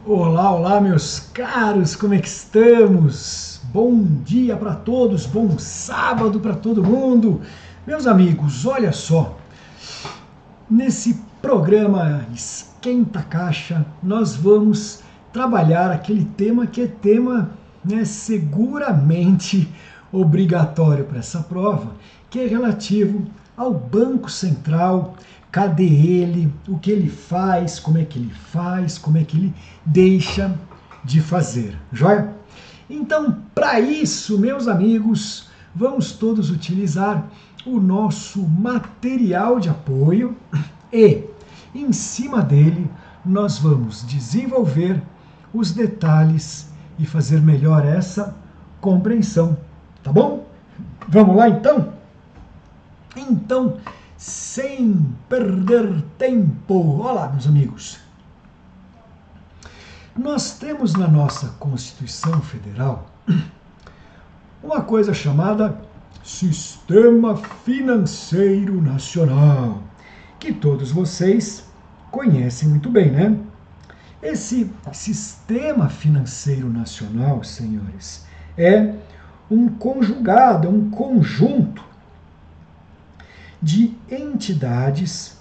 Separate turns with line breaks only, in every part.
Olá, olá, meus caros, como é que estamos? Bom dia para todos, bom sábado para todo mundo. Meus amigos, olha só, nesse programa Esquenta Caixa, nós vamos trabalhar aquele tema que é tema, seguramente obrigatório para essa prova, que é relativo ao Banco Central. Cadê ele? O que ele faz? Como é que ele faz? Como é que ele deixa de fazer? Joia? Então, para isso, meus amigos, vamos todos utilizar o nosso material de apoio e, em cima dele, nós vamos desenvolver os detalhes e fazer melhor essa compreensão. Tá bom? Vamos lá então? Então, sem perder tempo, olá, meus amigos. Nós temos na nossa Constituição Federal uma coisa chamada Sistema Financeiro Nacional, que todos vocês conhecem muito bem, né? Esse Sistema Financeiro Nacional, senhores, é um conjugado, é um conjunto de entidades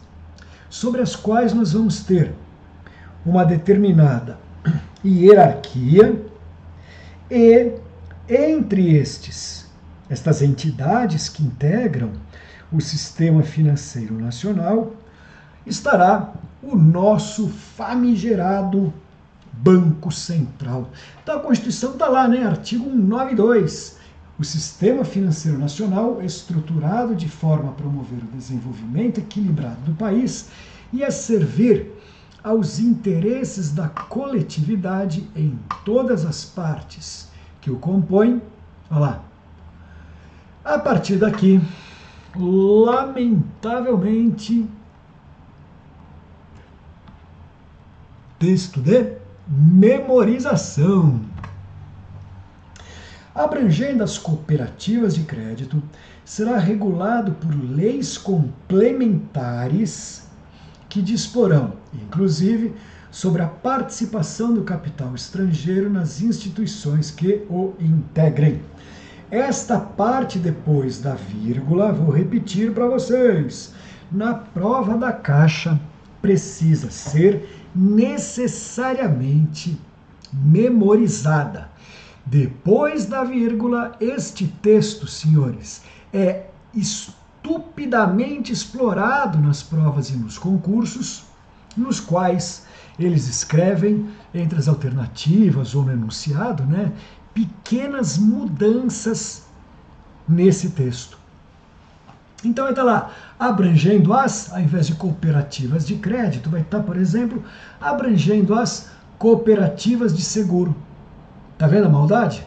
sobre as quais nós vamos ter uma determinada hierarquia e entre estas entidades que integram o Sistema Financeiro Nacional estará o nosso famigerado Banco Central. Então a Constituição está lá, né? Artigo 192. O Sistema Financeiro Nacional é estruturado de forma a promover o desenvolvimento equilibrado do país e a servir aos interesses da coletividade em todas as partes que o compõem. Olha lá. A partir daqui, lamentavelmente, texto de memorização. Abrangendo as cooperativas de crédito, será regulado por leis complementares que disporão, inclusive, sobre a participação do capital estrangeiro nas instituições que o integrem. Esta parte depois da vírgula, vou repetir para vocês, na prova da Caixa precisa ser necessariamente memorizada. Depois da vírgula, este texto, senhores, é estupidamente explorado nas provas e nos concursos, nos quais eles escrevem, entre as alternativas ou no enunciado, pequenas mudanças nesse texto. Então está lá, abrangendo as, ao invés de cooperativas de crédito, vai estar, por exemplo, abrangendo as cooperativas de seguro. Tá vendo a maldade?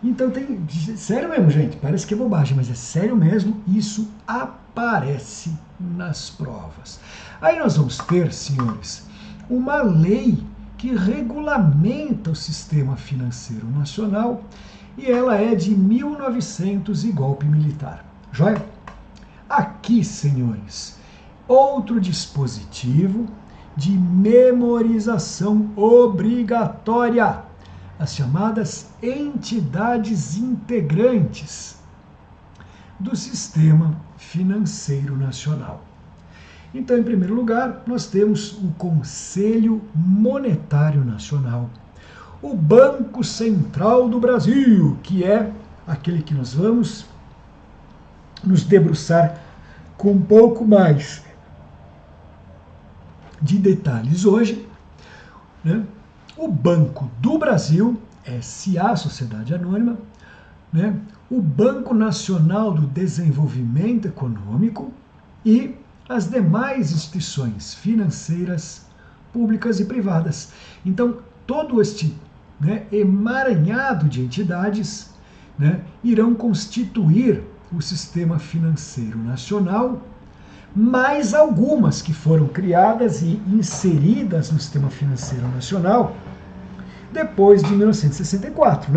Então tem... Sério mesmo, gente, parece que é bobagem, mas é sério mesmo, isso aparece nas provas. Aí nós vamos ter, senhores, uma lei que regulamenta o Sistema Financeiro Nacional e ela é de 1900 e golpe militar. Joia? Aqui, senhores, outro dispositivo de memorização obrigatória. As chamadas entidades integrantes do Sistema Financeiro Nacional. Então, em primeiro lugar, nós temos o Conselho Monetário Nacional, o Banco Central do Brasil, que é aquele que nós vamos nos debruçar com um pouco mais de detalhes hoje, né? O Banco do Brasil, SA, Sociedade Anônima, o Banco Nacional do Desenvolvimento Econômico e as demais instituições financeiras, públicas e privadas. Então, todo este emaranhado de entidades irão constituir o Sistema Financeiro Nacional, mais algumas que foram criadas e inseridas no Sistema Financeiro Nacional depois de 1964,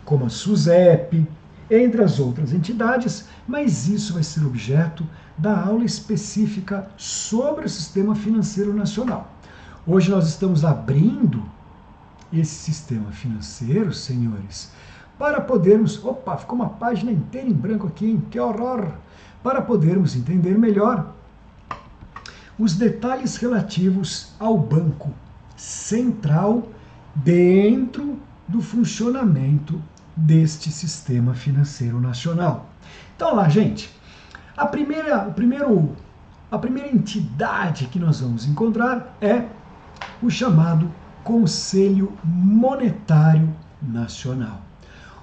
como a SUSEP, entre as outras entidades, mas isso vai ser objeto da aula específica sobre o Sistema Financeiro Nacional. Hoje nós estamos abrindo esse sistema financeiro, senhores, para podermos... Opa, ficou uma página inteira em branco aqui, hein? Que horror! Para podermos entender melhor os detalhes relativos ao Banco Central dentro do funcionamento deste sistema financeiro nacional. Então lá, gente, a primeira entidade que nós vamos encontrar é o chamado Conselho Monetário Nacional.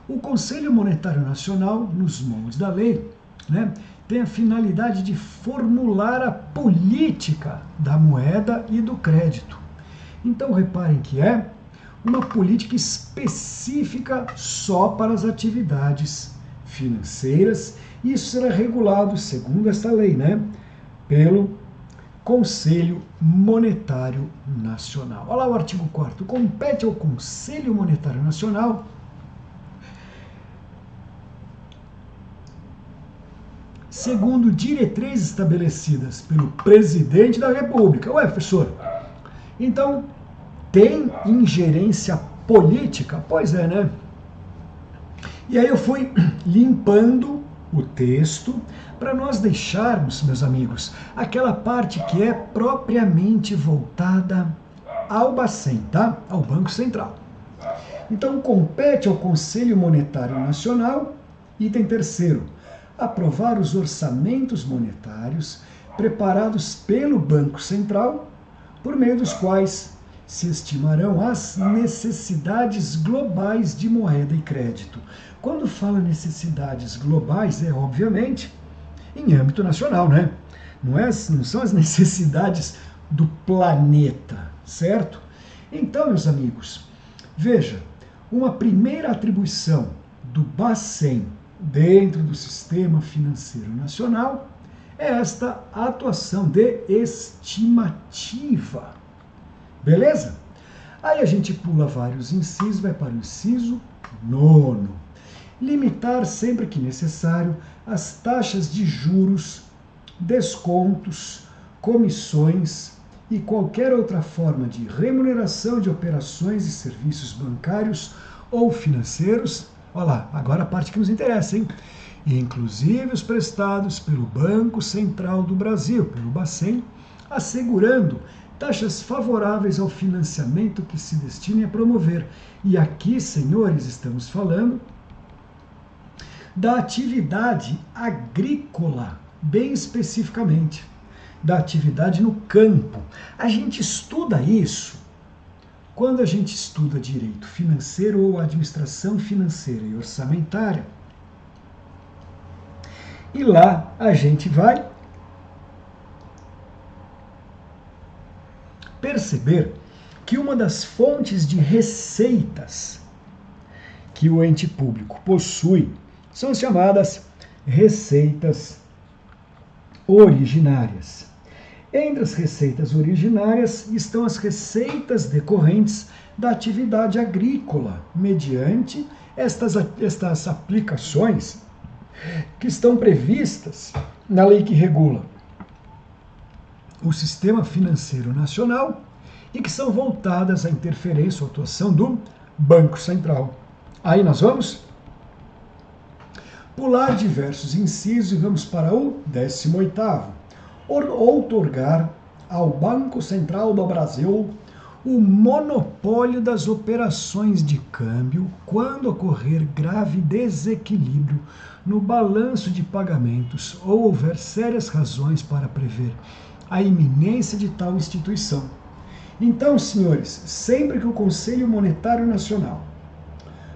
O Conselho Monetário Nacional, nos moldes da lei, né, tem a finalidade de formular a política da moeda e do crédito. Então reparem que é uma política específica só para as atividades financeiras. Isso será regulado, segundo esta lei, né, pelo Conselho Monetário Nacional. Olha lá o artigo 4º. Compete ao Conselho Monetário Nacional segundo diretrizes estabelecidas pelo Presidente da República. Ué, professor, então tem ingerência política? Pois é, né? E aí eu fui limpando o texto para nós deixarmos, meus amigos, aquela parte que é propriamente voltada ao Bacen, tá? Ao Banco Central. Então, compete ao Conselho Monetário Nacional, item 3º, aprovar os orçamentos monetários preparados pelo Banco Central, por meio dos quais se estimarão as necessidades globais de moeda e crédito. Quando fala necessidades globais, é obviamente em âmbito nacional, né? Não são as necessidades do planeta, certo? Então, meus amigos, veja, uma primeira atribuição do Bacen dentro do sistema financeiro nacional é esta atuação de estimativa. Beleza? Aí a gente pula vários incisos, vai para o inciso 9º. Limitar sempre que necessário as taxas de juros, descontos, comissões e qualquer outra forma de remuneração de operações e serviços bancários ou financeiros. Olha lá, agora a parte que nos interessa, hein? Inclusive os prestados pelo Banco Central do Brasil, pelo Bacen, assegurando taxas favoráveis ao financiamento que se destinem a promover. E aqui, senhores, estamos falando da atividade agrícola, bem especificamente, da atividade no campo. A gente estuda isso quando a gente estuda direito financeiro ou administração financeira e orçamentária. E lá a gente vai perceber que uma das fontes de receitas que o ente público possui são as chamadas receitas originárias. Entre as receitas originárias estão as receitas decorrentes da atividade agrícola, mediante estas aplicações que estão previstas na lei que regula o sistema financeiro nacional e que são voltadas à interferência ou atuação do Banco Central. Aí nós vamos pular diversos incisos e vamos para o 18º. Outorgar ao Banco Central do Brasil o monopólio das operações de câmbio quando ocorrer grave desequilíbrio no balanço de pagamentos ou houver sérias razões para prever a iminência de tal instituição. Então, senhores, sempre que o Conselho Monetário Nacional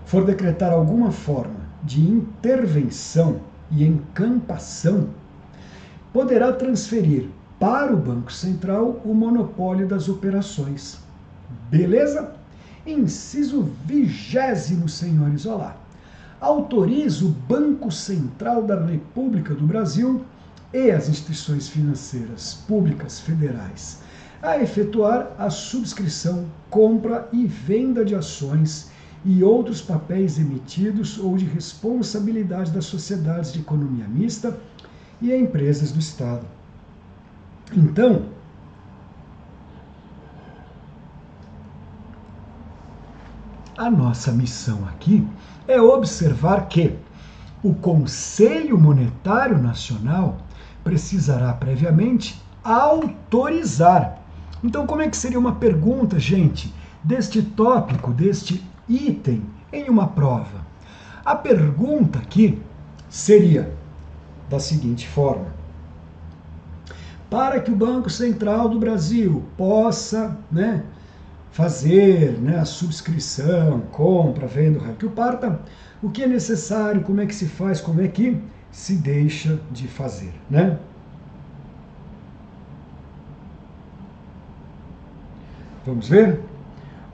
for decretar alguma forma de intervenção e encampação, poderá transferir para o Banco Central o monopólio das operações. Beleza? Inciso 20º, senhores, olha lá. Autoriza o Banco Central da República do Brasil e as instituições financeiras públicas federais a efetuar a subscrição, compra e venda de ações e outros papéis emitidos ou de responsabilidade das sociedades de economia mista e a empresas do Estado. Então, a nossa missão aqui é observar que o Conselho Monetário Nacional precisará previamente autorizar. Então, como é que seria uma pergunta, gente, deste tópico, deste item em uma prova? A pergunta aqui seria da seguinte forma: para que o Banco Central do Brasil possa, fazer, a subscrição, compra, venda, que o parta, o que é necessário, como é que se faz, como é que se deixa de fazer, Vamos ver?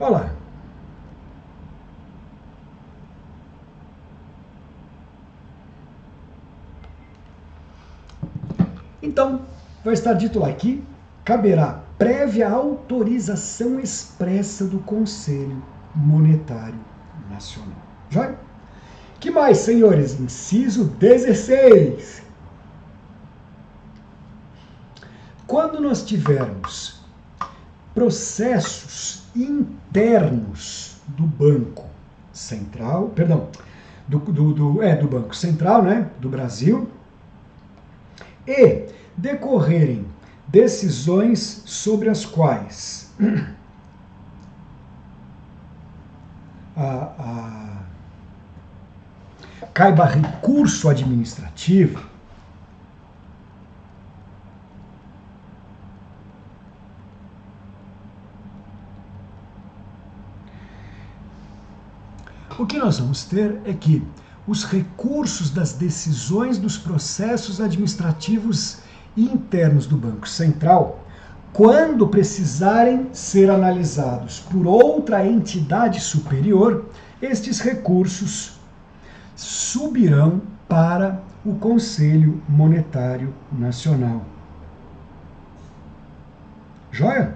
Olha lá. Então, vai estar dito lá que caberá prévia autorização expressa do Conselho Monetário Nacional. Já? Que mais, senhores? Inciso 16. Quando nós tivermos processos internos do Banco Central, do Banco Central, do Brasil, e decorrerem decisões sobre as quais caiba recurso administrativo, o que nós vamos ter é que os recursos das decisões dos processos administrativos internos do Banco Central, quando precisarem ser analisados por outra entidade superior, estes recursos subirão para o Conselho Monetário Nacional. Joia?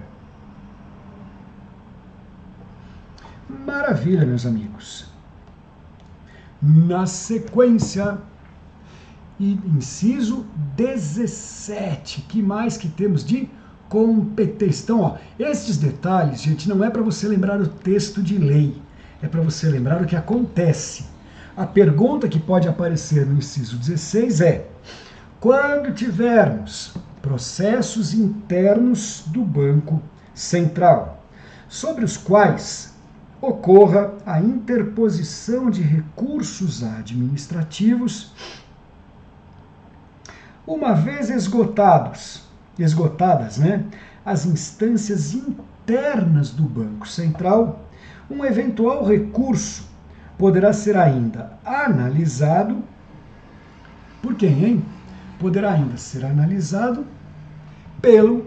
Maravilha, meus amigos. Na sequência, inciso 17, que mais que temos de competência? Então, esses detalhes, gente, não é para você lembrar o texto de lei, é para você lembrar o que acontece. A pergunta que pode aparecer no inciso 16 é: quando tivermos processos internos do Banco Central, sobre os quais ocorra a interposição de recursos administrativos, uma vez esgotadas, as instâncias internas do Banco Central, um eventual recurso poderá ser ainda analisado por quem, hein? Poderá ainda ser analisado pelo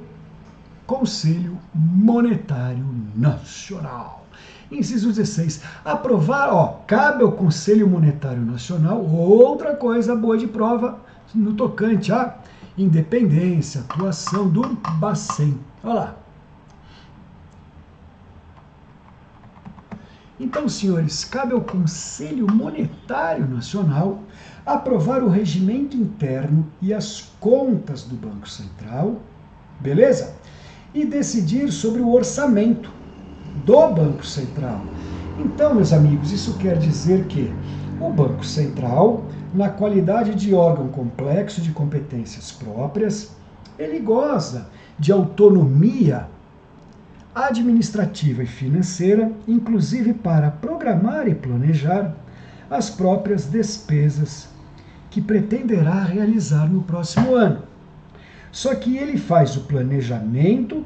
Conselho Monetário Nacional. Inciso 16. Aprovar, cabe ao Conselho Monetário Nacional outra coisa boa de prova no tocante à independência, atuação do Bacen. Olha lá. Então, senhores, cabe ao Conselho Monetário Nacional aprovar o regimento interno e as contas do Banco Central, beleza? E decidir sobre o orçamento do Banco Central. Então, meus amigos, isso quer dizer que o Banco Central, na qualidade de órgão complexo de competências próprias, ele goza de autonomia administrativa e financeira, inclusive para programar e planejar as próprias despesas que pretenderá realizar no próximo ano. Só que ele faz o planejamento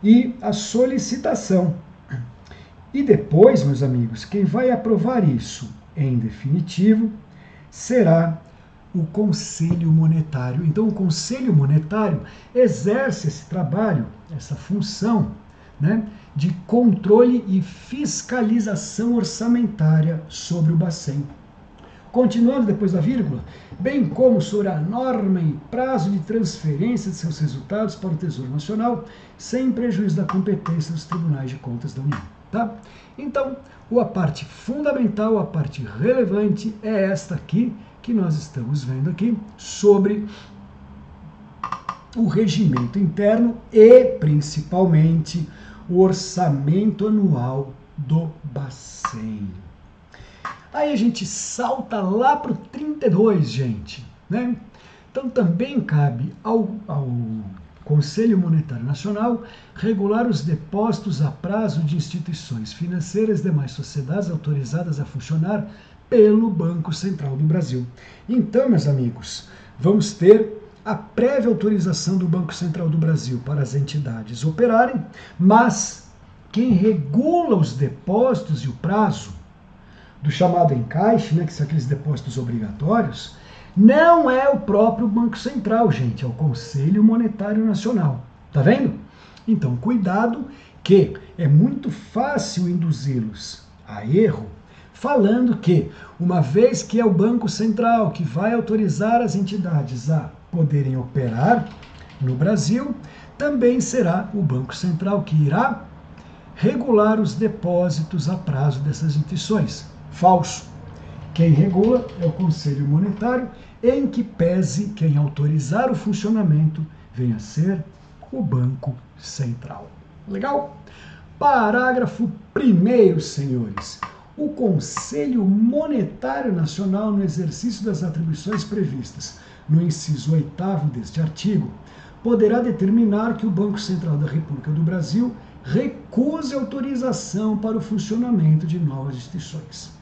e a solicitação. E depois, meus amigos, quem vai aprovar isso em definitivo será o Conselho Monetário. Então, o Conselho Monetário exerce esse trabalho, essa função, de controle e fiscalização orçamentária sobre o Bacen. Continuando depois da vírgula, bem como sobre a norma e prazo de transferência de seus resultados para o Tesouro Nacional, sem prejuízo da competência dos tribunais de contas da União. Tá? Então, a parte fundamental, a parte relevante é esta aqui, que nós estamos vendo aqui, sobre o regimento interno e, principalmente, o orçamento anual do Bacen. Aí a gente salta lá para o 32, gente, né? Então também cabe ao Conselho Monetário Nacional regular os depósitos a prazo de instituições financeiras e demais sociedades autorizadas a funcionar pelo Banco Central do Brasil. Então, meus amigos, vamos ter a prévia autorização do Banco Central do Brasil para as entidades operarem, mas quem regula os depósitos e o prazo do chamado encaixe, né, que são aqueles depósitos obrigatórios, não é o próprio Banco Central, gente, é o Conselho Monetário Nacional. Tá vendo? Então, cuidado, que é muito fácil induzi-los a erro, falando que, uma vez que é o Banco Central que vai autorizar as entidades a poderem operar no Brasil, também será o Banco Central que irá regular os depósitos a prazo dessas instituições. Falso. Quem regula é o Conselho Monetário, em que pese quem autorizar o funcionamento venha a ser o Banco Central. Legal? Parágrafo 1º, senhores. O Conselho Monetário Nacional, no exercício das atribuições previstas no inciso 8º deste artigo, poderá determinar que o Banco Central da República do Brasil recuse autorização para o funcionamento de novas instituições.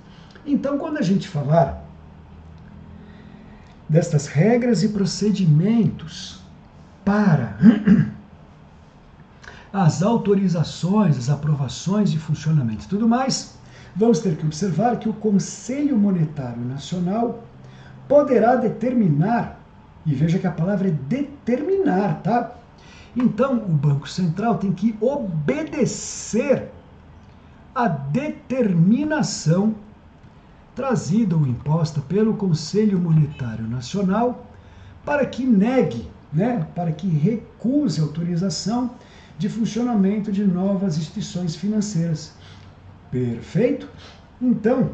Então, quando a gente falar destas regras e procedimentos para as autorizações, as aprovações de funcionamento e tudo mais, vamos ter que observar que o Conselho Monetário Nacional poderá determinar, e veja que a palavra é determinar, tá? Então, o Banco Central tem que obedecer à determinação trazida ou imposta pelo Conselho Monetário Nacional para que negue, né, para que recuse autorização de funcionamento de novas instituições financeiras. Perfeito? Então,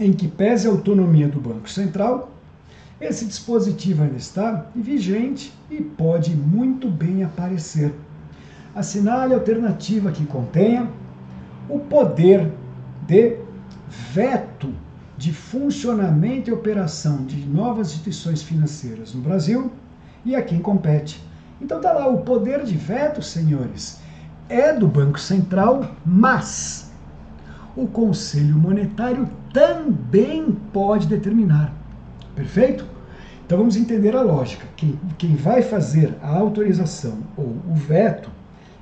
em que pese a autonomia do Banco Central, esse dispositivo ainda está vigente e pode muito bem aparecer. Assinale a alternativa que contenha o poder de veto de funcionamento e operação de novas instituições financeiras no Brasil e a quem compete. Então tá lá, o poder de veto, senhores, é do Banco Central, mas o Conselho Monetário também pode determinar. Perfeito? Então vamos entender a lógica. Quem vai fazer a autorização ou o veto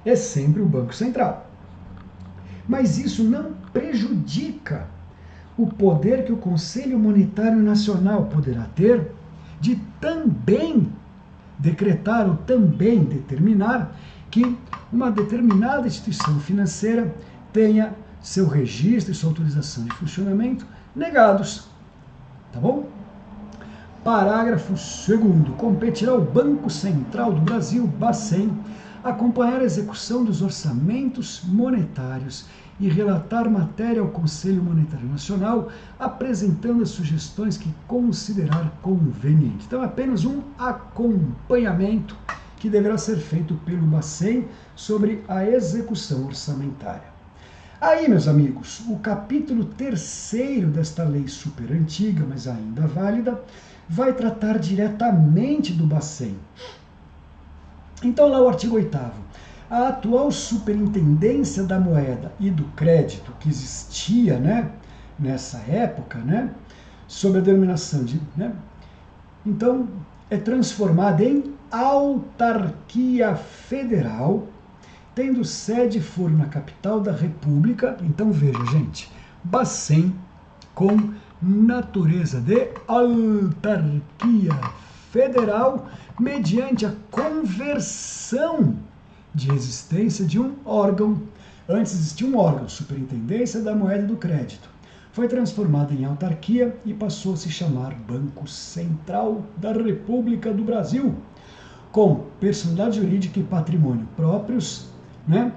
é sempre o Banco Central. Mas isso não prejudica o poder que o Conselho Monetário Nacional poderá ter de também decretar ou também determinar que uma determinada instituição financeira tenha seu registro e sua autorização de funcionamento negados. Tá bom? Parágrafo 2º. Competirá ao Banco Central do Brasil, Bacen, acompanhar a execução dos orçamentos monetários e relatar matéria ao Conselho Monetário Nacional, apresentando as sugestões que considerar conveniente. Então, apenas um acompanhamento que deverá ser feito pelo Bacen sobre a execução orçamentária. Aí, meus amigos, o capítulo 3º desta lei super antiga, mas ainda válida, vai tratar diretamente do Bacen. Então, lá o artigo 8º. A atual superintendência da moeda e do crédito que existia, né, nessa época, né, sob a denominação de... Né, então, é transformada em autarquia federal, tendo sede e foro na capital da República. Então, veja, gente, Bacen com natureza de autarquia federal, mediante a conversão de existência de um órgão. Antes existia um órgão, Superintendência da Moeda e do Crédito. Foi transformada em autarquia e passou a se chamar Banco Central da República do Brasil, com personalidade jurídica e patrimônio próprios, né?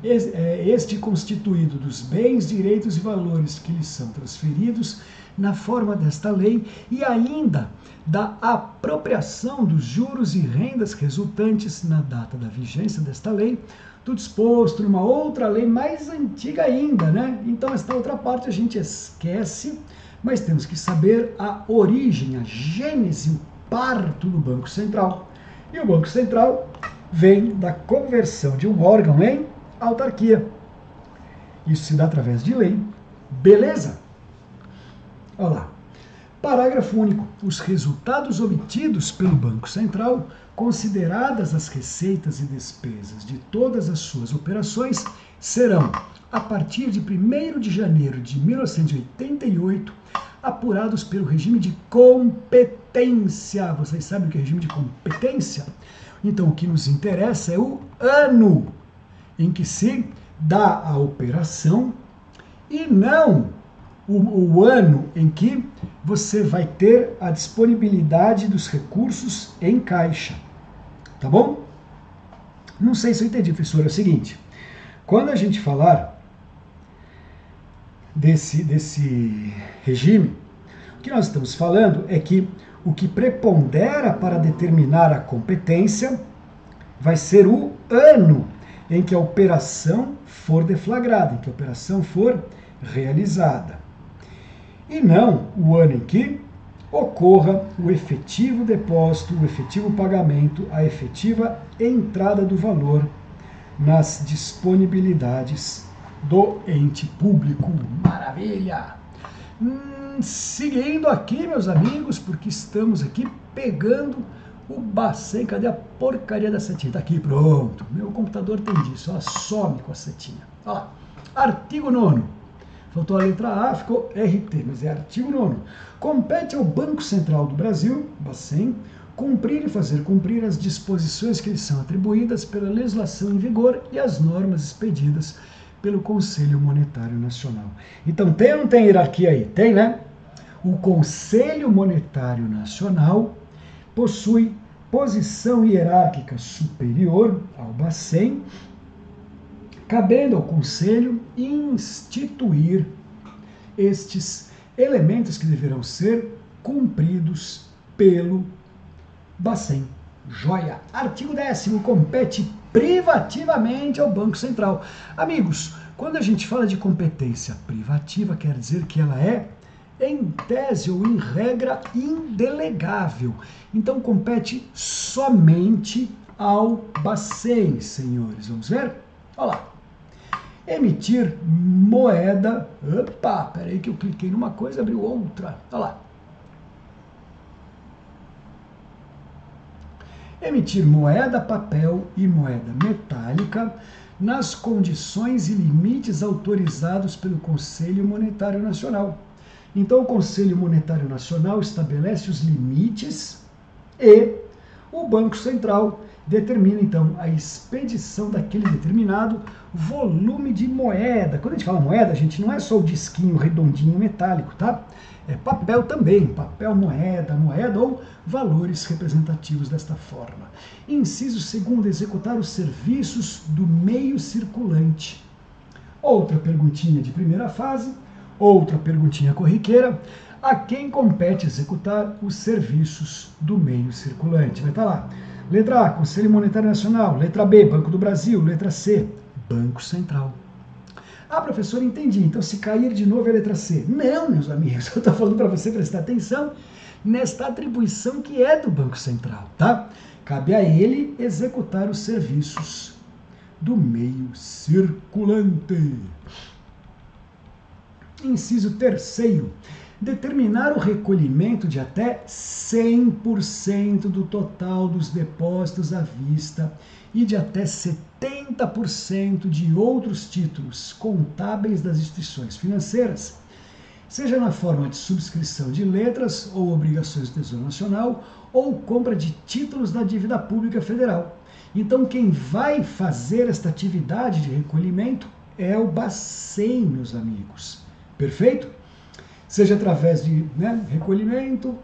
Este constituído dos bens, direitos e valores que lhes são transferidos na forma desta lei e ainda da apropriação dos juros e rendas resultantes na data da vigência desta lei tudo exposto numa outra lei mais antiga ainda, né? Então esta outra parte a gente esquece, mas temos que saber a origem, a gênese, o parto do Banco Central. E o Banco Central vem da conversão de um órgão em autarquia. Isso se dá através de lei. Beleza? Olha lá. Parágrafo único. Os resultados obtidos pelo Banco Central, consideradas as receitas e despesas de todas as suas operações, serão, a partir de 1º de janeiro de 1988, apurados pelo regime de competência. Vocês sabem o que é regime de competência? Então, o que nos interessa é o ano em que se dá a operação e não o ano em que você vai ter a disponibilidade dos recursos em caixa. Tá bom? Não sei se eu entendi, professor. É o seguinte, quando a gente falar desse regime, o que nós estamos falando é que o que prepondera para determinar a competência vai ser o ano em que a operação for deflagrada, em que a operação for realizada. E não o ano em que ocorra o efetivo depósito, o efetivo pagamento, a efetiva entrada do valor nas disponibilidades do ente público. Maravilha! Seguindo aqui, meus amigos, porque estamos aqui pegando o Bacen. Cadê a porcaria da setinha? Tá aqui, pronto. Meu computador tem disso, ela some com a setinha. Olha lá. Artigo 9º. Faltou a letra A, ficou RT, mas é artigo 9º. Compete ao Banco Central do Brasil, Bacen, cumprir e fazer cumprir as disposições que lhe são atribuídas pela legislação em vigor e as normas expedidas pelo Conselho Monetário Nacional. Então, tem ou não tem hierarquia aí? Tem, né? O Conselho Monetário Nacional possui posição hierárquica superior ao Bacen, cabendo ao Conselho instituir estes elementos que deverão ser cumpridos pelo Bacen. Joia! Artigo 10º. Compete privativamente ao Banco Central. Amigos, quando a gente fala de competência privativa, quer dizer que ela é, em tese ou em regra, indelegável. Então, compete somente ao Bacen, senhores. Vamos ver? Olha lá. Emitir moeda. Opa, peraí que eu cliquei numa coisa e abriu outra. Olha lá. Emitir moeda, papel e moeda metálica nas condições e limites autorizados pelo Conselho Monetário Nacional. Então, o Conselho Monetário Nacional estabelece os limites e o Banco Central determina, então, a expedição daquele determinado volume de moeda. Quando a gente fala moeda, gente, não é só o disquinho redondinho metálico, tá? É papel também, papel, moeda ou valores representativos desta forma. Inciso 2º, executar os serviços do meio circulante. Outra perguntinha de primeira fase, outra perguntinha corriqueira. A quem compete executar os serviços do meio circulante? Vai estar lá. Letra A, Conselho Monetário Nacional. Letra B, Banco do Brasil. Letra C, Banco Central. Ah, professor, entendi. Então, se cair de novo é a letra C. Não, meus amigos, eu estou falando para você prestar atenção nesta atribuição que é do Banco Central, tá? Cabe a ele executar os serviços do meio circulante. Inciso 3º. Determinar o recolhimento de até 100% do total dos depósitos à vista e de até 70% de outros títulos contábeis das instituições financeiras, seja na forma de subscrição de letras ou obrigações do Tesouro Nacional ou compra de títulos da dívida pública federal. Então, quem vai fazer esta atividade de recolhimento é o Bacen, meus amigos. Perfeito? Seja através de recolhimento,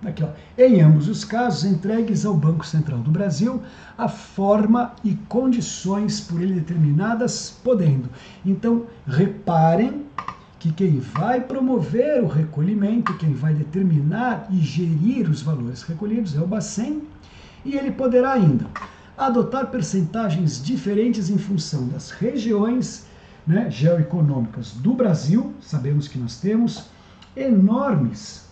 aqui, ó, em ambos os casos, entregues ao Banco Central do Brasil, a forma e condições por ele determinadas, podendo. Então, reparem que quem vai promover o recolhimento, quem vai determinar e gerir os valores recolhidos é o Bacen, e ele poderá ainda adotar percentagens diferentes em função das regiões, né, geoeconômicas do Brasil. Sabemos que nós temos enormes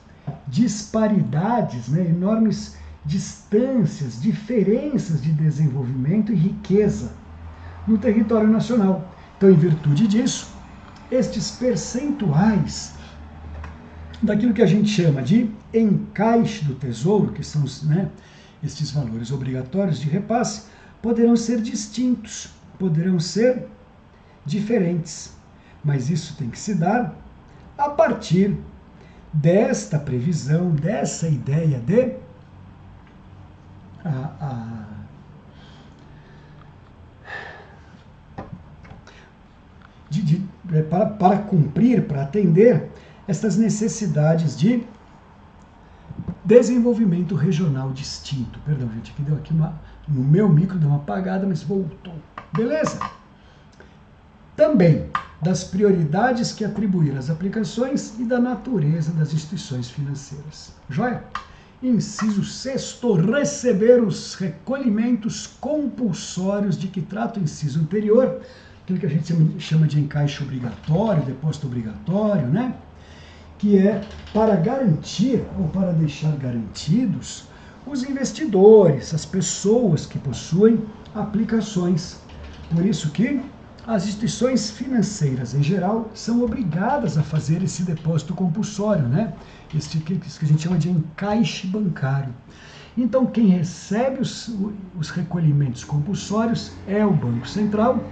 disparidades, né, enormes distâncias, diferenças de desenvolvimento e riqueza no território nacional. Então, em virtude disso, estes percentuais daquilo que a gente chama de encaixe do tesouro, que são estes valores obrigatórios de repasse, poderão ser distintos, poderão ser diferentes. Mas isso tem que se dar a partir desta previsão, dessa ideia para cumprir, para atender estas necessidades de desenvolvimento regional distinto. Perdão, gente, aqui deu aqui no meu micro deu uma apagada, mas voltou. Beleza? Também das prioridades que atribuir às aplicações e da natureza das instituições financeiras. Joia? Inciso 6º, receber os recolhimentos compulsórios de que trata o inciso anterior, aquilo que a gente chama de encaixe obrigatório, depósito obrigatório, né? Que é para garantir ou para deixar garantidos os investidores, as pessoas que possuem aplicações. Por isso que as instituições financeiras, em geral, são obrigadas a fazer esse depósito compulsório, né? Isso que a gente chama de encaixe bancário. Então, quem recebe os recolhimentos compulsórios é o Banco Central.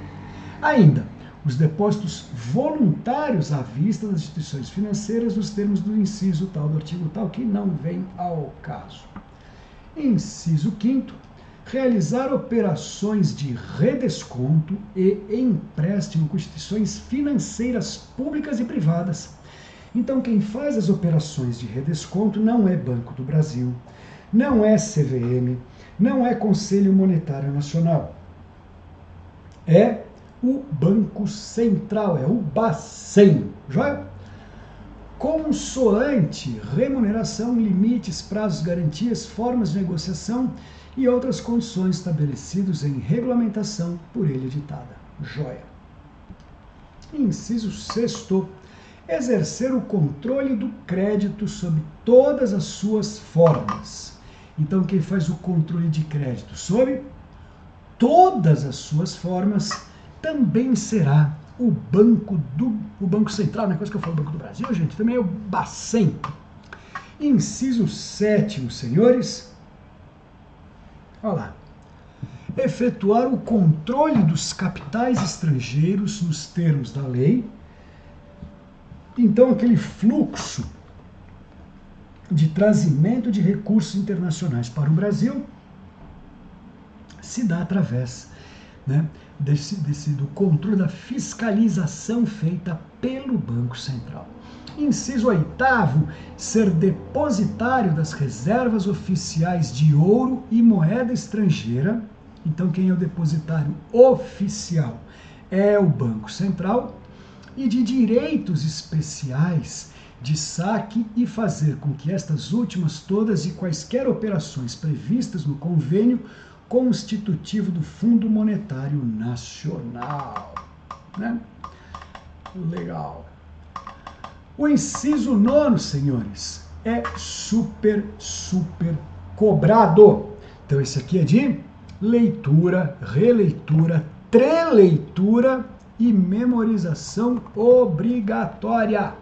Ainda, os depósitos voluntários à vista das instituições financeiras nos termos do inciso tal, do artigo tal, que não vem ao caso. Inciso 5º, realizar operações de redesconto e empréstimo com instituições financeiras públicas e privadas. Então, quem faz as operações de redesconto não é Banco do Brasil, não é CVM, não é Conselho Monetário Nacional. É o Banco Central, é o Bacen. Joia? Consoante remuneração, limites, prazos, garantias, formas de negociação e outras condições estabelecidos em regulamentação por ele editada. Joia. Inciso 6º. Exercer o controle do crédito sob todas as suas formas. Então, quem faz o controle de crédito sob todas as suas formas também será o Banco Central, não é coisa que eu falo Banco do Brasil, gente, também é o Bacen. Inciso 7º, senhores. Olha lá. Efetuar o controle dos capitais estrangeiros nos termos da lei. Então, aquele fluxo de trazimento de recursos internacionais para o Brasil se dá através, né, do controle da fiscalização feita pelo Banco Central. Inciso 8º, ser depositário das reservas oficiais de ouro e moeda estrangeira. Então, quem é o depositário oficial é o Banco Central. E de direitos especiais de saque e fazer com que estas últimas todas e quaisquer operações previstas no convênio constitutivo do Fundo Monetário Nacional. Né? Legal. O inciso 9º, senhores, é super cobrado. Então, esse aqui é de leitura, releitura, treleitura e memorização obrigatória.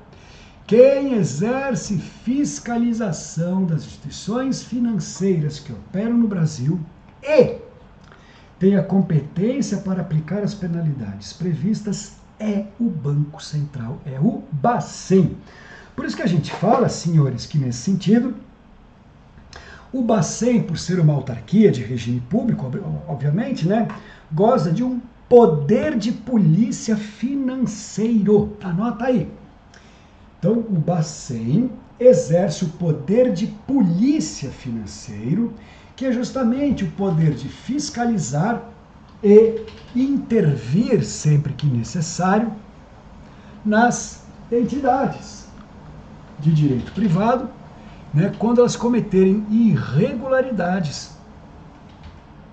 Quem exerce fiscalização das instituições financeiras que operam no Brasil e tem a competência para aplicar as penalidades previstas é o Banco Central, é o Bacen. Por isso que a gente fala, senhores, que nesse sentido, o Bacen, por ser uma autarquia de regime público, obviamente, né, goza de um poder de polícia financeiro. Anota aí. Então, o Bacen exerce o poder de polícia financeiro, que é justamente o poder de fiscalizar e intervir, sempre que necessário, nas entidades de direito privado, né, quando elas cometerem irregularidades.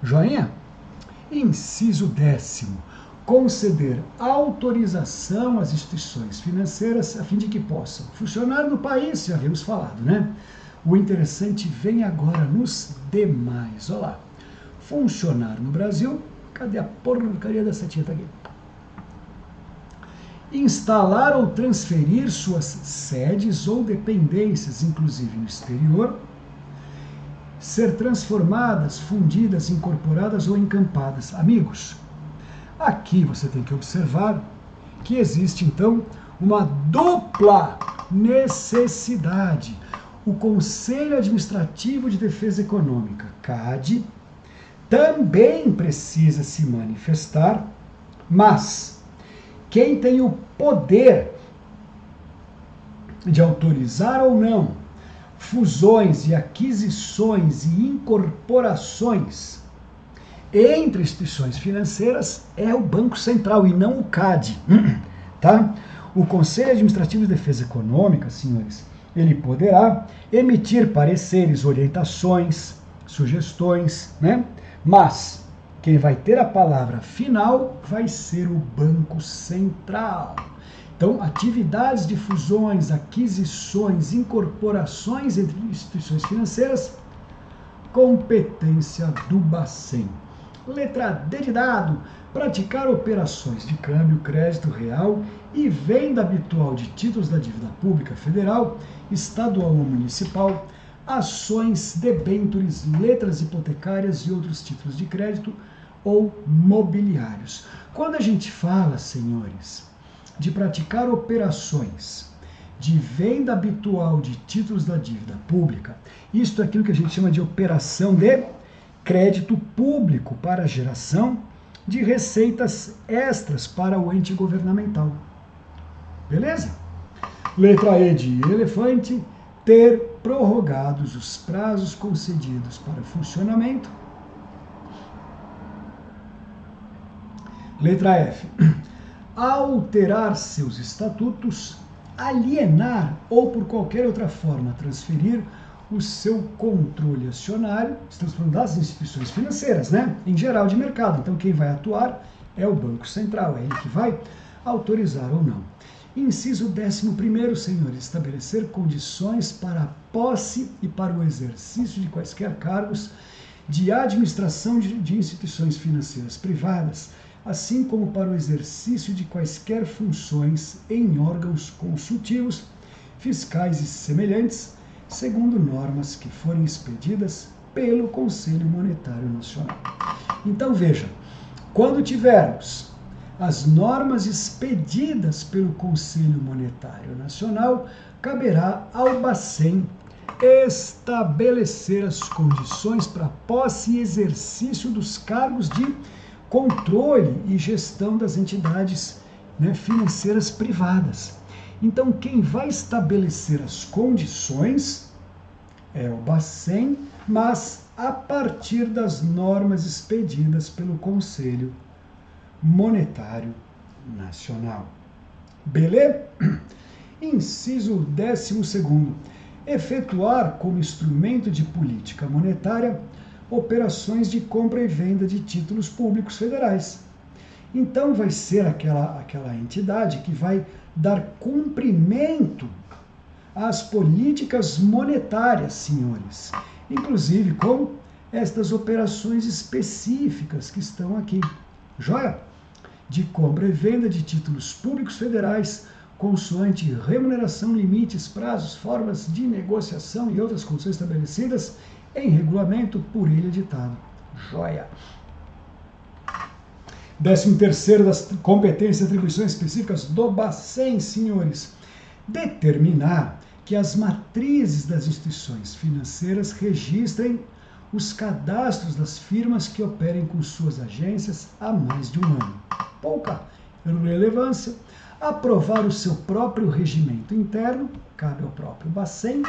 Joinha? Inciso 10º. Conceder autorização às instituições financeiras a fim de que possam funcionar no país, já havíamos falado, né? O interessante vem agora nos demais. Olha lá. Funcionar no Brasil. Cadê a porcaria dessa tinta aqui? Instalar ou transferir suas sedes ou dependências, inclusive no exterior, ser transformadas, fundidas, incorporadas ou encampadas. Amigos, aqui você tem que observar que existe, então, uma dupla necessidade. O Conselho Administrativo de Defesa Econômica, CAD, também precisa se manifestar, mas quem tem o poder de autorizar ou não fusões e aquisições e incorporações entre instituições financeiras é o Banco Central e não o CAD, tá? O Conselho Administrativo de Defesa Econômica, senhores, ele poderá emitir pareceres, orientações, sugestões, né? Mas quem vai ter a palavra final vai ser o Banco Central. Então, atividades de fusões, aquisições, incorporações entre instituições financeiras, competência do Bacen. Letra D de dado, praticar operações de câmbio, crédito real e venda habitual de títulos da dívida pública federal, estadual ou municipal, ações, debêntures, letras hipotecárias e outros títulos de crédito ou mobiliários. Quando a gente fala, senhores, de praticar operações de venda habitual de títulos da dívida pública, isto é aquilo que a gente chama de operação de crédito público para a geração de receitas extras para o ente governamental. Beleza? Letra E de elefante, ter prorrogados os prazos concedidos para funcionamento. Letra F. Alterar seus estatutos, alienar ou por qualquer outra forma transferir o seu controle acionário, estamos falando das instituições financeiras, né? Em geral de mercado. Então quem vai atuar é o Banco Central, é ele que vai autorizar ou não. Inciso 11º, senhores, estabelecer condições para a posse e para o exercício de quaisquer cargos de administração de instituições financeiras privadas, assim como para o exercício de quaisquer funções em órgãos consultivos, fiscais e semelhantes, segundo normas que forem expedidas pelo Conselho Monetário Nacional. Então veja, quando tivermos as normas expedidas pelo Conselho Monetário Nacional, caberá ao Bacen estabelecer as condições para posse e exercício dos cargos de controle e gestão das entidades, né, financeiras privadas. Então, quem vai estabelecer as condições é o Bacen, mas a partir das normas expedidas pelo Conselho Monetário Nacional. Beleza? Inciso 12º. Efetuar como instrumento de política monetária operações de compra e venda de títulos públicos federais. Então vai ser aquela entidade que vai dar cumprimento às políticas monetárias, senhores, inclusive com estas operações específicas que estão aqui. Joia? De compra e venda de títulos públicos federais, consoante remuneração, limites, prazos, formas de negociação e outras condições estabelecidas em regulamento por ele editado. Joia! 13º das competências e atribuições específicas do Bacen, senhores. Determinar que as matrizes das instituições financeiras registrem os cadastros das firmas que operem com suas agências há mais de um ano. Pouca relevância. Aprovar o seu próprio regimento interno, cabe ao próprio Bacen.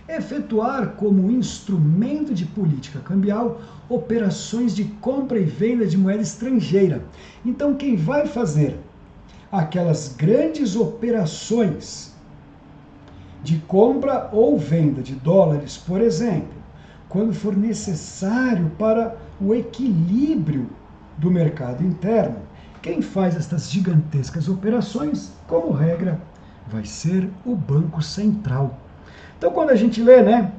Efetuar como instrumento de política cambial operações de compra e venda de moeda estrangeira. Então, quem vai fazer aquelas grandes operações de compra ou venda de dólares, por exemplo, quando for necessário para o equilíbrio do mercado interno, quem faz estas gigantescas operações, como regra, vai ser o Banco Central. Então, quando a gente lê, né,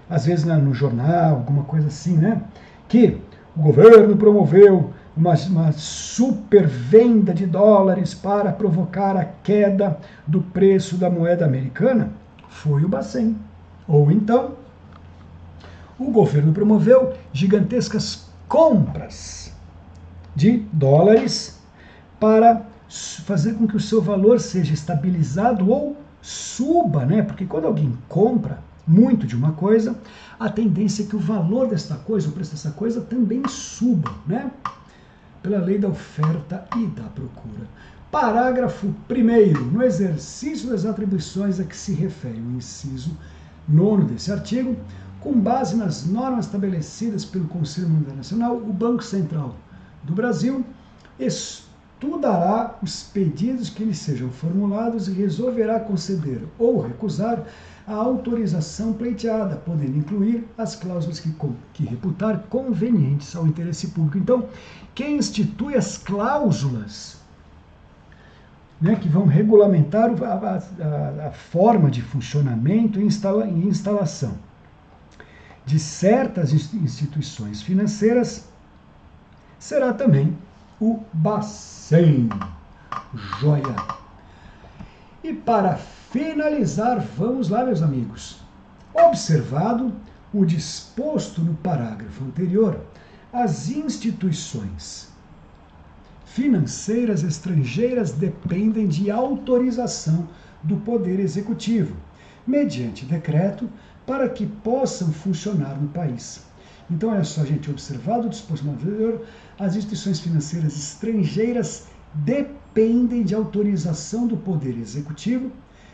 às vezes no jornal, alguma coisa assim, né, que o governo promoveu uma super venda de dólares para provocar a queda do preço da moeda americana, foi o Bacen. Ou então, o governo promoveu gigantescas compras de dólares para fazer com que o seu valor seja estabilizado ou suba, né? Porque quando alguém compra muito de uma coisa, a tendência é que o valor desta coisa, o preço dessa coisa também suba, né? Pela lei da oferta e da procura. Parágrafo 1º. No exercício das atribuições a que se refere o inciso 9º desse artigo, com base nas normas estabelecidas pelo Conselho Monetário Nacional, o Banco Central do Brasil estudará os pedidos que lhe sejam formulados e resolverá conceder ou recusar a autorização pleiteada, podendo incluir as cláusulas que reputar convenientes ao interesse público. Então, quem institui as cláusulas, né, que vão regulamentar a forma de funcionamento e instalação de certas instituições financeiras será também o Bacen. Joia! E para finalizar, vamos lá, meus amigos. Observado o disposto no parágrafo anterior, as instituições financeiras estrangeiras dependem de autorização do Poder Executivo, mediante decreto, para que possam funcionar no país. Então, olha só, gente, observado o disposto no anterior, as instituições financeiras estrangeiras dependem de autorização do Poder Executivo,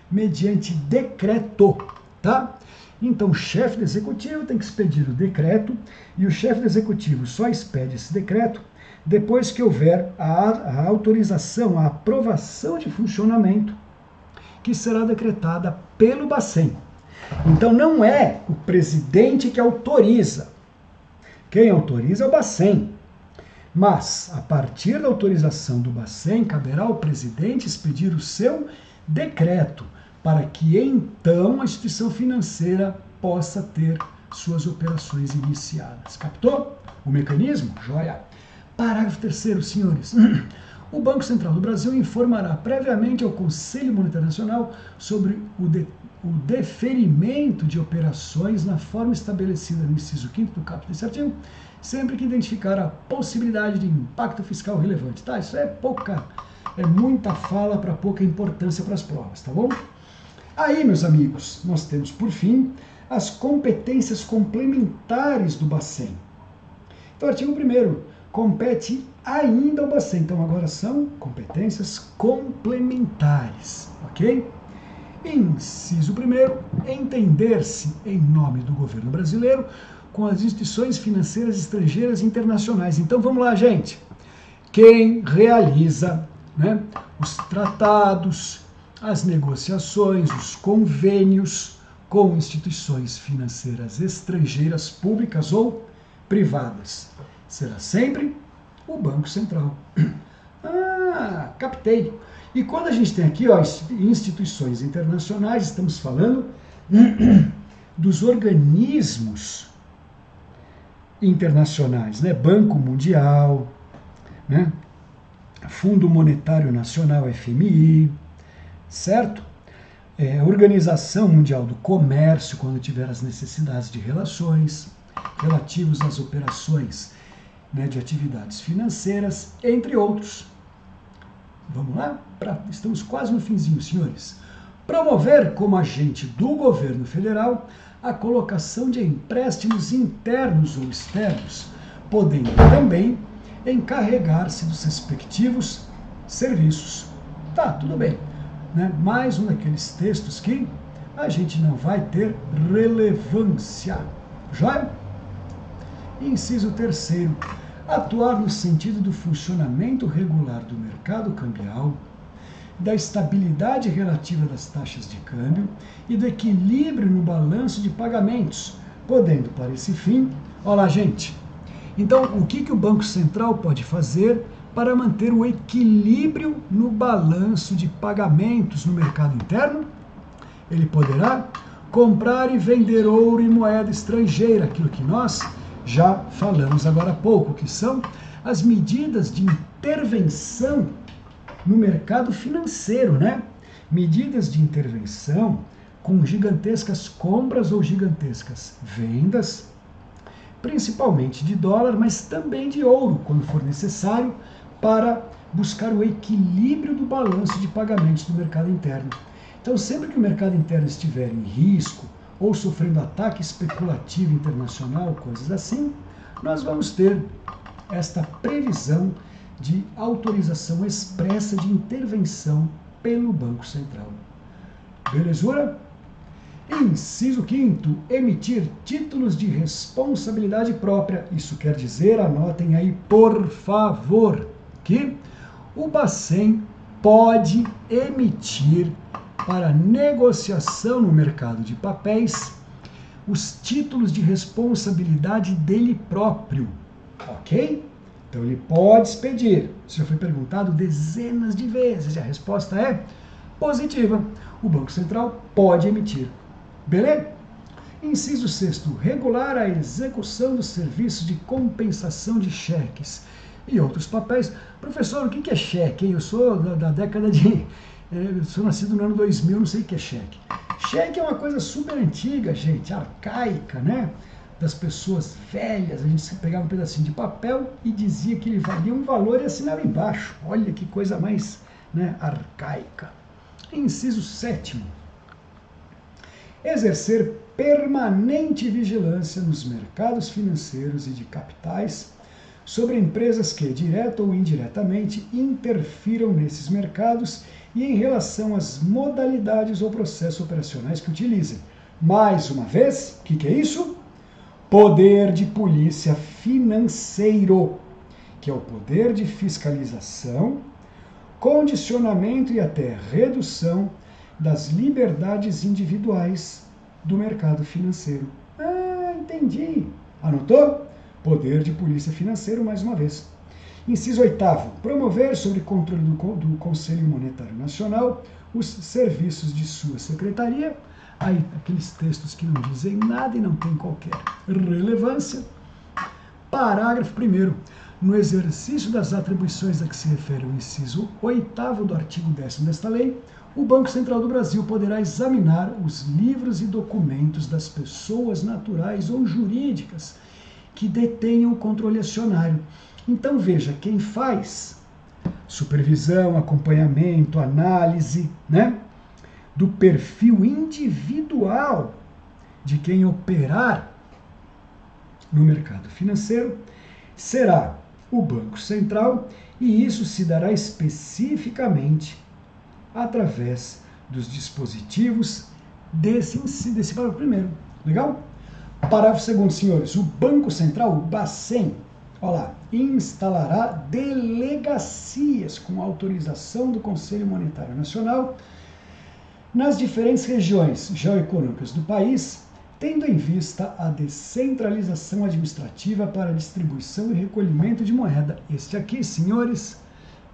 mediante decreto, tá? Então, o chefe do Executivo tem que expedir o decreto, e o chefe do Executivo só expede esse decreto depois que houver a autorização, a aprovação de funcionamento, que será decretada pelo Bacen. Então, não é o presidente que autoriza. Quem autoriza é o Bacen. Mas, a partir da autorização do Bacen, caberá ao presidente expedir o seu decreto, para que então a instituição financeira possa ter suas operações iniciadas. Captou o mecanismo? Joia! Parágrafo 3º, senhores. O Banco Central do Brasil informará previamente ao Conselho Monetário Nacional sobre o deferimento de operações na forma estabelecida no inciso 5º do caput desse artigo, sempre que identificar a possibilidade de impacto fiscal relevante. Tá? Isso é muita fala para pouca importância para as provas, tá bom? Aí, meus amigos, nós temos, por fim, as competências complementares do Bacen. Então, artigo 1º, compete ainda ao Bacen. Então, agora são competências complementares, ok? Inciso 1º, entender-se em nome do governo brasileiro com as instituições financeiras estrangeiras e internacionais. Então, vamos lá, gente. Quem realiza, né, os tratados, as negociações, os convênios com instituições financeiras estrangeiras, públicas ou privadas, será sempre o Banco Central. Ah, captei. E quando a gente tem aqui, ó, instituições internacionais, estamos falando dos organismos internacionais, né? Banco Mundial, né? Fundo Monetário Nacional, FMI, certo? Organização Mundial do Comércio, quando tiver as necessidades de relações, relativos às operações, né, de atividades financeiras, entre outros. Vamos lá? Estamos quase no finzinho, senhores. Promover como agente do governo federal a colocação de empréstimos internos ou externos, podendo também encarregar-se dos respectivos serviços. Tá, tudo bem. Né? Mais um daqueles textos que a gente não vai ter relevância. Joia? Inciso 3º. Atuar no sentido do funcionamento regular do mercado cambial, da estabilidade relativa das taxas de câmbio e do equilíbrio no balanço de pagamentos, podendo, para esse fim, olha lá, gente, Então, o que o Banco Central pode fazer para manter o equilíbrio no balanço de pagamentos no mercado interno? Ele poderá comprar e vender ouro e moeda estrangeira, aquilo que nós já falamos agora há pouco, que são as medidas de intervenção no mercado financeiro, né? Medidas de intervenção com gigantescas compras ou gigantescas vendas, principalmente de dólar, mas também de ouro, quando for necessário, para buscar o equilíbrio do balanço de pagamentos do mercado interno. Então, sempre que o mercado interno estiver em risco ou sofrendo ataque especulativo internacional, coisas assim, nós vamos ter esta previsão de autorização expressa de intervenção pelo Banco Central. Belezura? Inciso 5º, emitir títulos de responsabilidade própria. Isso quer dizer, anotem aí, por favor, que o Bacen pode emitir para negociação no mercado de papéis os títulos de responsabilidade dele próprio, ok? Então ele pode expedir. Isso já foi perguntado dezenas de vezes e a resposta é positiva. O Banco Central pode emitir. Beleza? Inciso 6º, regular a execução dos serviços de compensação de cheques e outros papéis. Professor, o que é cheque? Eu sou da década de... Eu sou nascido no ano 2000, não sei o que é cheque. Cheque é uma coisa super antiga, gente, arcaica, né? Das pessoas velhas. A gente pegava um pedacinho de papel e dizia que ele valia um valor e assinava embaixo. Olha que coisa mais, né, arcaica. Inciso 7º. Exercer permanente vigilância nos mercados financeiros e de capitais sobre empresas que, direta ou indiretamente, interfiram nesses mercados e em relação às modalidades ou processos operacionais que utilizem. Mais uma vez, o que é isso? Poder de polícia financeiro, que é o poder de fiscalização, condicionamento e até redução das liberdades individuais do mercado financeiro. Ah, entendi. Anotou? Poder de polícia financeiro, mais uma vez. Inciso 8º. Promover, sob controle do Conselho Monetário Nacional, os serviços de sua secretaria. Aí, aqueles textos que não dizem nada e não têm qualquer relevância. Parágrafo 1º. No exercício das atribuições a que se refere o inciso 8º do artigo 10º desta lei, o Banco Central do Brasil poderá examinar os livros e documentos das pessoas naturais ou jurídicas que detenham o controle acionário. Então, veja, quem faz supervisão, acompanhamento, análise, né, do perfil individual de quem operar no mercado financeiro será o Banco Central, e isso se dará especificamente através dos dispositivos desse parágrafo primeiro. Legal? Parágrafo 2º, senhores. O Banco Central, o Bacen, olha lá, instalará delegacias com autorização do Conselho Monetário Nacional nas diferentes regiões geoeconômicas do país, tendo em vista a descentralização administrativa para a distribuição e recolhimento de moeda. Este aqui, senhores,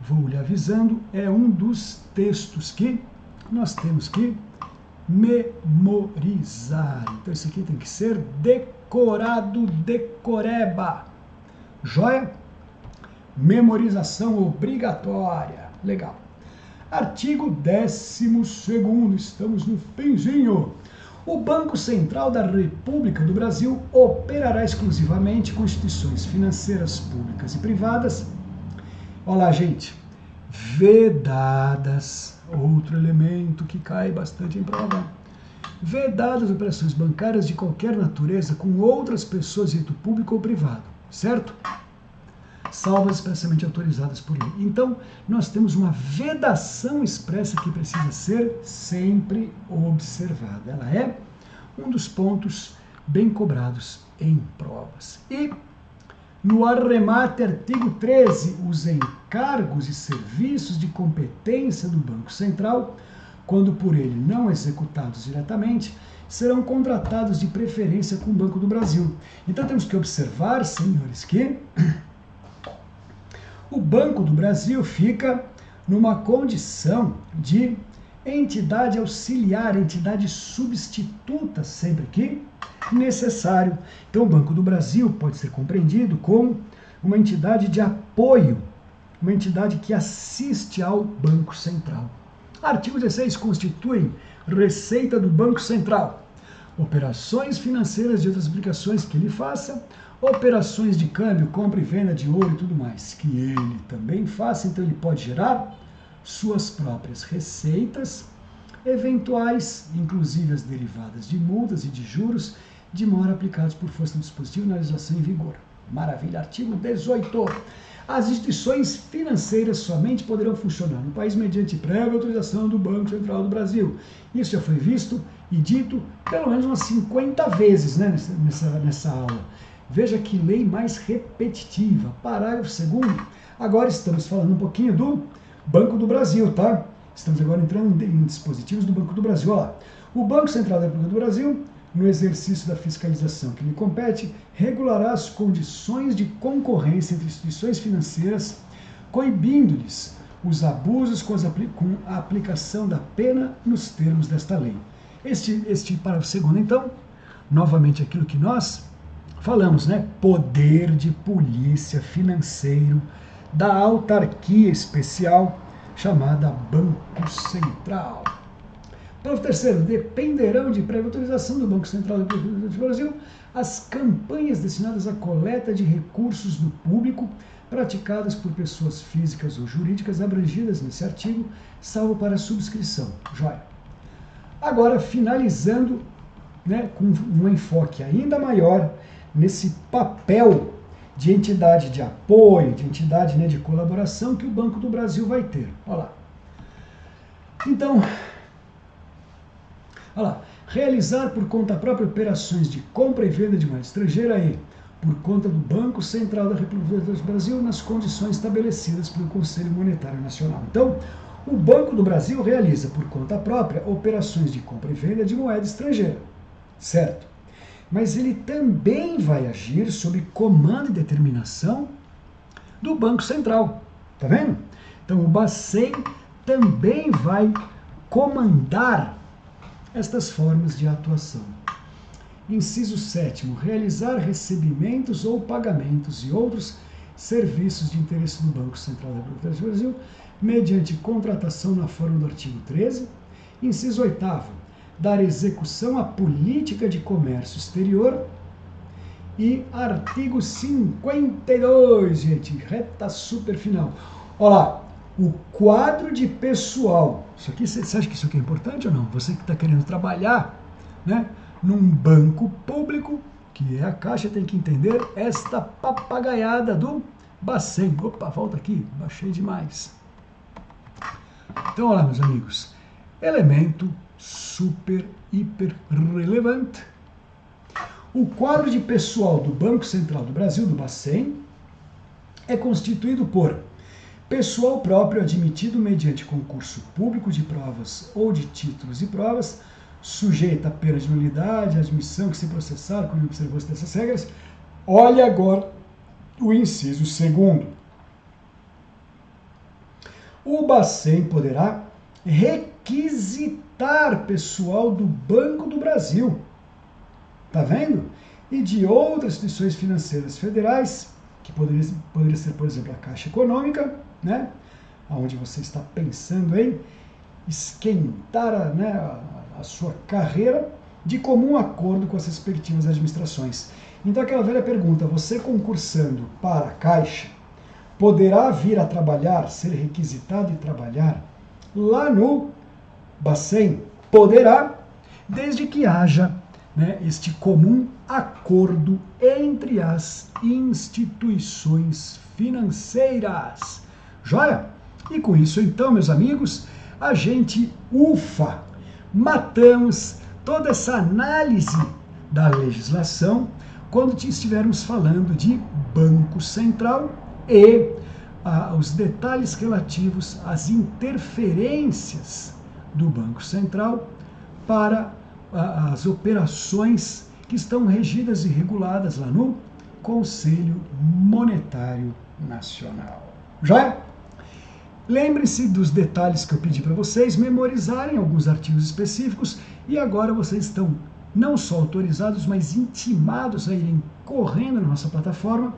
vou lhe avisando, é um dos textos que nós temos que memorizar. Então, isso aqui tem que ser decorado, decoreba. Joia? Memorização obrigatória. Legal. Artigo 12º, estamos no finzinho. O Banco Central da República do Brasil operará exclusivamente com instituições financeiras públicas e privadas. Olha lá, gente. Vedadas, outro elemento que cai bastante em prova. Vedadas operações bancárias de qualquer natureza com outras pessoas de âmbito público ou privado, certo? Salvo expressamente autorizadas por lei. Então, nós temos uma vedação expressa que precisa ser sempre observada. Ela é um dos pontos bem cobrados em provas. E, no arremate, artigo 13, os encargos e serviços de competência do Banco Central quando por ele não executados diretamente, serão contratados de preferência com o Banco do Brasil. Então temos que observar, senhores, que o Banco do Brasil fica numa condição de entidade auxiliar, entidade substituta, sempre que necessário. Então o Banco do Brasil pode ser compreendido como uma entidade de apoio, uma entidade que assiste ao Banco Central. Artigo 16. Constituem receita do Banco Central operações financeiras de outras aplicações que ele faça, operações de câmbio, compra e venda de ouro e tudo mais, que ele também faça. Então ele pode gerar suas próprias receitas, eventuais, inclusive as derivadas de multas e de juros, de mora aplicados por força do dispositivo na legislação em vigor. Maravilha. Artigo 18. As instituições financeiras somente poderão funcionar no país mediante prévia autorização do Banco Central do Brasil. Isso já foi visto e dito pelo menos umas 50 vezes, né, nessa aula. Veja que lei mais repetitiva. Parágrafo 2º. Agora estamos falando um pouquinho do Banco do Brasil, tá? Estamos agora entrando em dispositivos do Banco do Brasil. Olha lá. O Banco Central da República do Brasil, no exercício da fiscalização que lhe compete, regulará as condições de concorrência entre instituições financeiras, coibindo-lhes os abusos com a aplicação da pena nos termos desta lei. Este parágrafo 2º, então, novamente aquilo que nós falamos, né? Poder de polícia financeiro da autarquia especial chamada Banco Central. Parágrafo 3º. Dependerão de prévia autorização do Banco Central do Brasil as campanhas destinadas à coleta de recursos do público praticadas por pessoas físicas ou jurídicas abrangidas nesse artigo, salvo para subscrição. Joia. Agora, finalizando, né, com um enfoque ainda maior nesse papel de entidade de apoio, de entidade, né, de colaboração que o Banco do Brasil vai ter. Olha lá. Então, olha lá. Realizar por conta própria operações de compra e venda de moeda estrangeira e por conta do Banco Central da República do Brasil nas condições estabelecidas pelo Conselho Monetário Nacional. Então, o Banco do Brasil realiza por conta própria operações de compra e venda de moeda estrangeira, certo? Mas ele também vai agir sob comando e determinação do Banco Central, tá vendo? Então o Bacen também vai comandar estas formas de atuação. Inciso 7º. Realizar recebimentos ou pagamentos e outros serviços de interesse do Banco Central da República do Brasil mediante contratação na forma do artigo 13. Inciso 8º. Dar execução à política de comércio exterior. E artigo 52, gente, reta super final. Olha lá, o quadro de pessoal. Isso aqui, você acha que isso aqui é importante ou não? Você que está querendo trabalhar, né, num banco público, que é a Caixa, tem que entender esta papagaiada do Bacen. Opa, volta aqui, baixei demais. Então, olha lá, meus amigos. Elemento super, hiper relevante. O quadro de pessoal do Banco Central do Brasil, do Bacen, é constituído por pessoal próprio admitido mediante concurso público de provas ou de títulos e provas, sujeita a pena de nulidade, admissão que se processar com observância dessas regras. Olha agora o inciso 2º. O Bacen poderá requisitar pessoal do Banco do Brasil, tá vendo? E de outras instituições financeiras federais, que poderia ser, por exemplo, a Caixa Econômica, né? Onde você está pensando em esquentar a sua carreira, de comum acordo com as respectivas administrações. Então, aquela velha pergunta: você concursando para a Caixa, poderá vir a trabalhar, ser requisitado e trabalhar lá no Bacen? Poderá, desde que haja, né, este comum acordo entre as instituições financeiras. Joia? E com isso, então, meus amigos, a gente, matamos toda essa análise da legislação quando estivermos falando de Banco Central e os detalhes relativos às interferências do Banco Central para as operações que estão regidas e reguladas lá no Conselho Monetário Nacional. Já? Lembre-se dos detalhes que eu pedi para vocês memorizarem alguns artigos específicos e agora vocês estão não só autorizados, mas intimados a irem correndo na nossa plataforma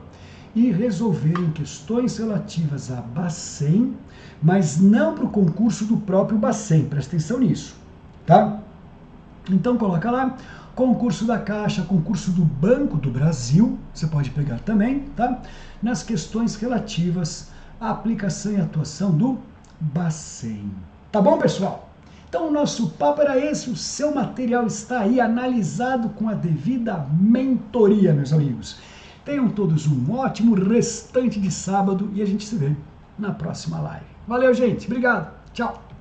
e resolverem questões relativas a Bacen, mas não para o concurso do próprio Bacen, presta atenção nisso, tá? Então coloca lá, concurso da Caixa, concurso do Banco do Brasil, você pode pegar também, tá? Nas questões relativas à aplicação e atuação do Bacen. Tá bom, pessoal? Então o nosso papo era esse, o seu material está aí analisado com a devida mentoria, meus amigos. Tenham todos um ótimo restante de sábado e a gente se vê na próxima live. Valeu, gente. Obrigado. Tchau.